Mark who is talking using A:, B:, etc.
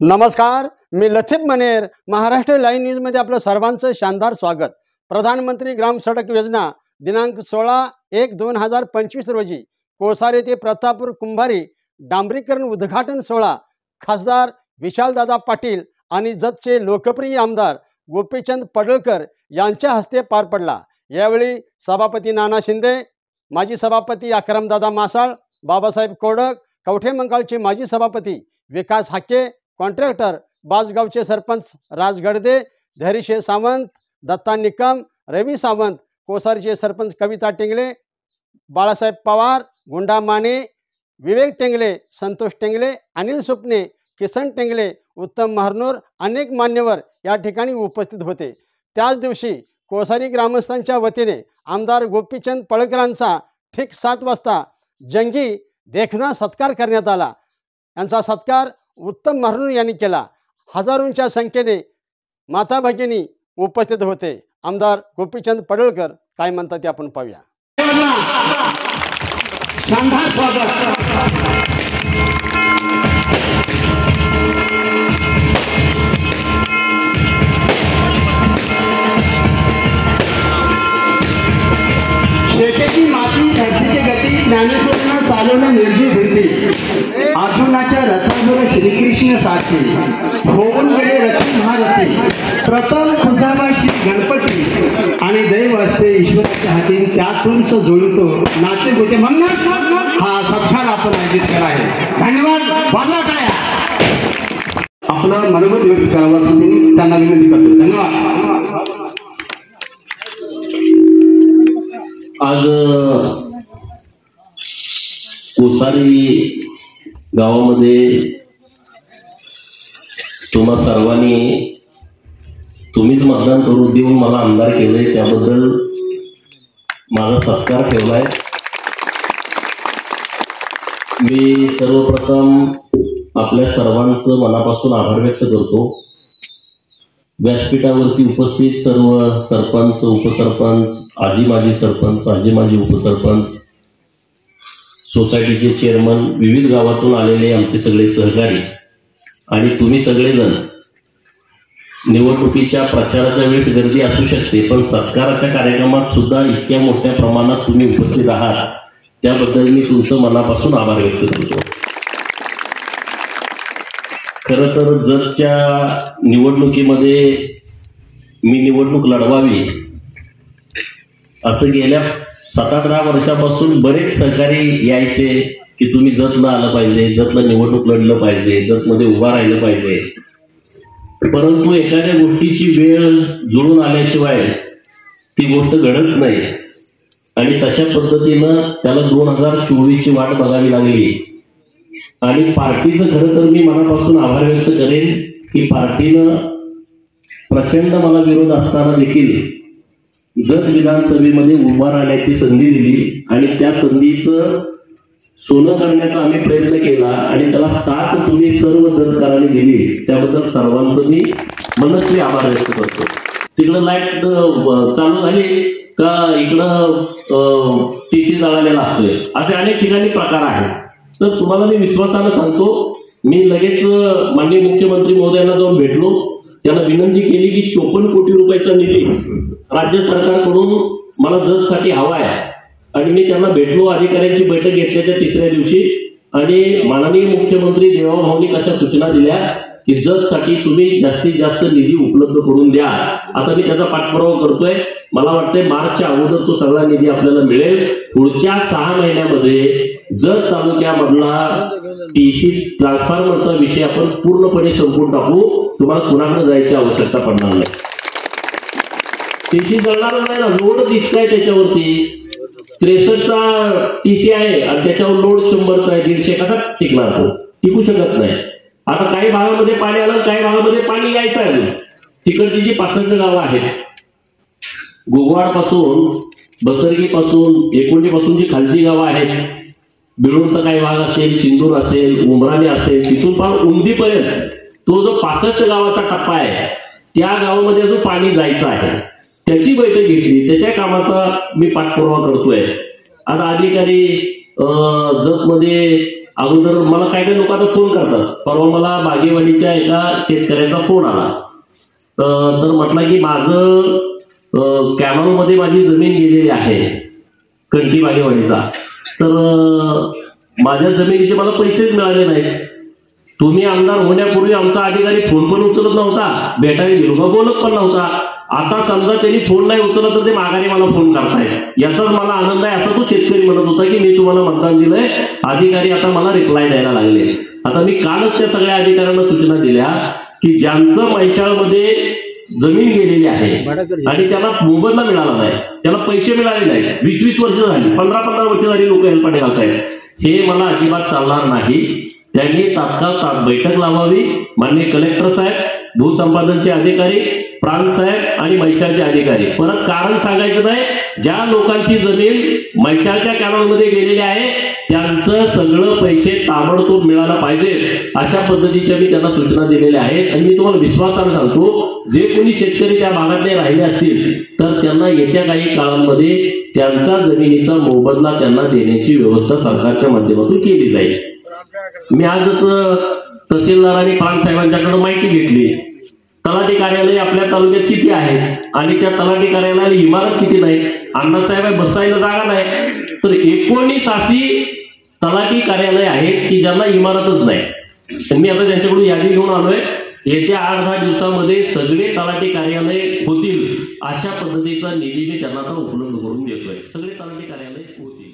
A: नमस्कार, मी लतीफ मनेर. महाराष्ट्र लाईव्ह न्यूजमध्ये आपलं सर्वांचं शानदार स्वागत. प्रधानमंत्री ग्राम सडक योजना दिनांक 16/1/2025 रोजी कोसारी ते प्रतापपूर कुंभारी डांबरीकरण उद्घाटन सोहळा खासदार विशालदादा पाटील आणि जतचे लोकप्रिय आमदार गोपीचंद पडळकर यांच्या हस्ते पार पडला. यावेळी सभापती नाना शिंदे, माजी सभापती अकरमदादा मासाळ, बाबासाहेब कोडक, कवठे मंकाळचे माजी सभापती विकास हाके, कॉन्ट्रॅक्टर बासगावचे सरपंच राज गडदे, धैर्यशे सावंत, दत्ता निकम, रवी सावंत, कोसारीचे सरपंच कविता टेंगले, बाळासाहेब पवार, गुंडा माने, विवेक टेंगले, संतोष टेंगले, अनिल सुपणे, किसन टेंगले, उत्तम महानोर अनेक मान्यवर या ठिकाणी उपस्थित होते. त्याच दिवशी कोसारी ग्रामस्थांच्या वतीने आमदार गोपीचंद पडळकरांचा ठीक 7 वाजता जंगी देखना सत्कार करण्यात आला. यांचा सत्कार उत्तम महानोर यांनी केला. हजारोंच्या संख्येने माता भगिनी उपस्थित होते. आमदार गोपीचंद पडळकर काय म्हणतात ते आपण पाहूया.
B: शेतीची माती धरतीची गती ज्ञानेश्वरांना चालवणं निर्जीव भिंती अर्जुनाच्या रथावर श्रीकृष्ण सारखे होऊन गेले रथी महारथी प्रथम खुसाबा श्री गणपती आणि दैव असते ईश्वराच्या हाती त्यातूनच जुळतो नाते होते म्हणून हा सत्कार आपण आयोजित केला आहे. धन्यवाद. वाजवा टाळ्या. आपलं मनोगत व्यक्त करावं त्यांना विनंती करतो. धन्यवाद.
C: आज कोसारी गावामध्ये तुम्हा सर्वांनी तुम्हीच मतदान करून देऊन मला आमदार केलंय त्याबद्दल माझा सत्कार ठेवलाय. मी सर्वप्रथम आपल्या सर्वांचं मनापासून आभार व्यक्त करतो. व्यासपीठावरती उपस्थित सर्व सरपंच, उपसरपंच, आजी माजी सरपंच, आजी माजी उपसरपंच, सोसायटीचे चेअरमन, विविध गावातून आलेले आमचे सगळे सहकारी आणि तुम्ही सगळेजण निवडणुकीच्या प्रचाराच्या वेळेस गर्दी असू शकते पण सत्काराच्या कार्यक्रमात सुद्धा इतक्या मोठ्या प्रमाणात तुम्ही उपस्थित आहात त्याबद्दल मी तुमचं मनापासून आभार व्यक्त करतो. खरं तर जतच्या निवडणुकीमध्ये मी निवडणूक लढवावी असं गेल्या 7-8 वर्षापासून बरेच सहकारी यायचे की तुम्ही जतला आलं पाहिजे, जतला निवडणूक लढलं पाहिजे, जतमध्ये उभा राहिलं पाहिजे. परंतु एखाद्या गोष्टीची वेळ जुळून आल्याशिवाय ती गोष्ट घडत नाही आणि तशा पद्धतीनं त्याला 2024ची वाट बघावी लागली. आणि पार्टीचं खरं तर मी मनापासून आभार व्यक्त करेन की पार्टीनं प्रचंड मला विरोध असताना देखील जत विधानसभेमध्ये उभा राहण्याची संधी दिली आणि त्या संधीचं सोनं करण्याचा आम्ही प्रयत्न केला आणि त्याला साथ तुम्ही सर्व जतकरांनी दिली त्याबद्दल सर्वांचं मी मनस्वी आभार व्यक्त करतो. तिकडं लाईट चालू झाली का इकडं TC जळालेला असतोय असे अनेक ठिकाणी प्रकार आहेत. तर तुम्हाला मी विश्वासानं सांगतो मी लगेच माननीय मुख्यमंत्री महोदयांना जाऊन भेटलो. त्यांना विनंती केली की 54 कोटी रुपयाचा निधी राज्य सरकारकडून मला जतसाठी हवा आहे आणि मी त्यांना भेटलो. अधिकाऱ्यांची बैठक घेतल्याच्या 3ऱ्या दिवशी आणि माननीय मुख्यमंत्री देवाभाऊंनी कशा सूचना दिल्या की जतसाठी तुम्ही जास्तीत जास्त निधी उपलब्ध करून द्या. आता मी त्याचा पाठपुरावा करतोय. मला वाटतंय मार्चच्या अगोदर तो सगळा निधी आपल्याला मिळेल. पुढच्या 6 महिन्यामध्ये जत तालुक्यामधला TC ट्रान्सफॉर्मरचा विषय आपण पूर्णपणे संपून टाकू. तुम्हाला कुणाकडे जायची आवश्यकता पडणार नाही. TC जळणार नाही ना, लोडच इतका आहे त्याच्यावरती. 63चा TC आहे आणि त्याच्यावर लोड 100चा आहे. 150 कसा टिकणार तो? टिकू शकत नाही. आता काही भागामध्ये पाणी आलं, काही भागामध्ये पाणी यायचं आहे. तिकडची जी 65 गावं आहेत गोगवाड पासून, बसरगी पासून, एकुंडी पासून जी खालची गावं आहेत, बिळूरचा काही भाग असेल, सिंदूर असेल, उमराणे असेल, तिथून फार उंदीपर्यंत तो जो 65 गावाचा टप्पा आहे त्या गावामध्ये जो पाणी जायचं आहे त्याची बैठक घेतली. त्याच्या कामाचा मी पाठपुरावा करतोय. आता अधिकारी जतमध्ये अगोदर मला काही काही लोक आता फोन करतात. परवा मला बागेवाडीच्या एका शेतकऱ्याचा फोन आला. तर म्हटलं की माझं कॅनॉलमध्ये माझी जमीन गेलेली आहे कंठी बागेवाडीचा, तर माझ्या जमिनीचे मला पैसेच मिळाले नाहीत. तुम्ही आमदार होण्यापूर्वी आमचा अधिकारी फोन पण उचलत नव्हता, भेटायला गेलो का बोलत पण नव्हता. आता समजा त्यांनी फोन नाही उचलत तर ते माघारी मला फोन करतायत, याचाच मला आनंद आहे. असा तो शेतकरी म्हणत होता की मी तुम्हाला मतदान दिलंय, अधिकारी आता मला रिप्लाय द्यायला लागले. आता मी कालच त्या सगळ्या अधिकाऱ्यांना सूचना दिल्या की ज्यांचं म्हैसाळमध्ये जमीन गेलेली आहे आणि त्याला मोबदला मिळाला नाही, त्याला पैसे मिळाले नाही, 20-20 वर्ष झाली, 15-15 वर्ष झाली लोक हेलपाटे घालतायत, हे मला अजिबात चालणार नाही. त्यांनी तात्काळ बैठक लावावी. माननीय कलेक्टर साहेब, भूसंपादनचे अधिकारी, प्रांत साहेब आणि म्हैसाळचे अधिकारी, परत कारण सांगायचं नाही. ज्या लोकांची जमीन म्हैसाळच्या कॅनॉलमध्ये गेलेली आहे त्यांचं सगळं पैसे ताबडतोब मिळायला पाहिजे, अशा पद्धतीच्या मी त्यांना सूचना दिलेल्या आहेत. आणि मी तुम्हाला विश्वासाने सांगतो, जे कोणी शेतकरी त्या भागातले राहिले असतील तर त्यांना येत्या काही काळामध्ये त्यांचा जमिनीचा मोबदला त्यांना देण्याची व्यवस्था सरकारच्या माध्यमातून केली जाईल. मी आजच तहसीलदार आणि प्रांत साहेबांच्याकडे माहिती घेतली. तलाठी कार्यालय आपल्या तालुक्यात किती आहे आणि त्या तलाठी कार्यालयाला इमारत किती नाही, अण्णासाहेब बसायला जागा नाही, तर 19 अशी तलाठी कार्यालय आहेत की ज्यांना इमारतच नाही. मी आता त्यांच्याकडून यादी घेऊन आलोय. येत्या 8-10 दिवसामध्ये सगळे तलाठी कार्यालय होतील अशा पद्धतीचा निधी मी त्यांना उपलब्ध करून देतोय. सगळे तलाठी कार्यालय होतील.